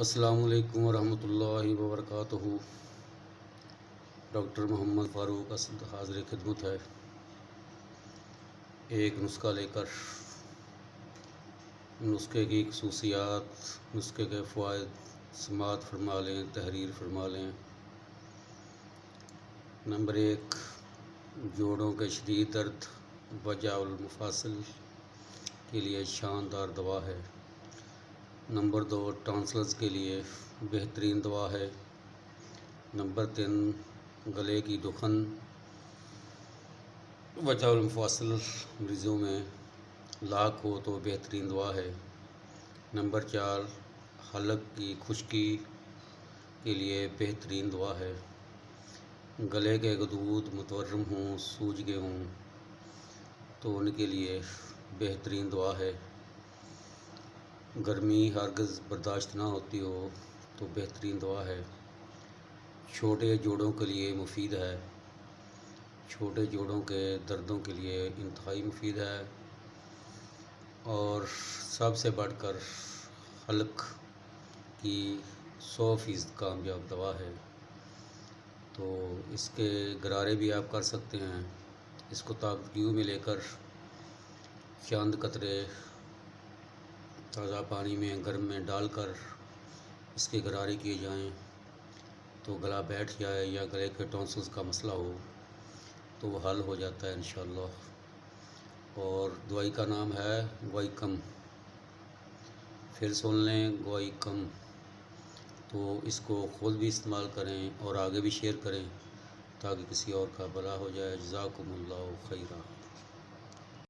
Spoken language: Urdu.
السلام علیکم ورحمۃ اللہ وبرکاتہ۔ ڈاکٹر محمد فاروق اسد حاضر خدمت ہے، ایک نسخہ لے کر۔ نسخے کی خصوصیات، نسخے کے فوائد سماعت فرما لیں، تحریر فرما لیں۔ نمبر 1، جوڑوں کے شدید درد وجع المفاصل کے لیے شاندار دوا ہے۔ نمبر 2، ٹانسلز کے لیے بہترین دوا ہے۔ نمبر 3، گلے کی دکھن وجع المفاصل مریضوں میں لاک ہو تو بہترین دوا ہے۔ نمبر 4، حلق کی خشکی کے لیے بہترین دوا ہے۔ گلے کے غدود متورم ہوں، سوج گئے ہوں تو ان کے لیے بہترین دوا ہے۔ گرمی ہرگز برداشت نہ ہوتی ہو تو بہترین دوا ہے۔ چھوٹے جوڑوں کے لیے مفید ہے، چھوٹے جوڑوں کے دردوں کے لیے انتہائی مفید ہے، اور سب سے بڑھ کر حلق کی 100% کامیاب دوا ہے۔ تو اس کے غرارے بھی آپ کر سکتے ہیں۔ اس کو طاقت گیو میں لے کر چند قطرے تازہ پانی میں گرم میں ڈال کر اس کے غرارے کیے جائیں تو گلا بیٹھ جائے، یا گلے کے ٹونسلز کا مسئلہ ہو تو وہ حل ہو جاتا ہے انشاءاللہ۔ اور دوائی کا نام ہے گوائکم۔ پھر سن لیں، گوائکم۔ تو اس کو خود بھی استعمال کریں اور آگے بھی شیئر کریں تاکہ کسی اور کا بھلا ہو جائے۔ جزاکم اللہ خیرہ۔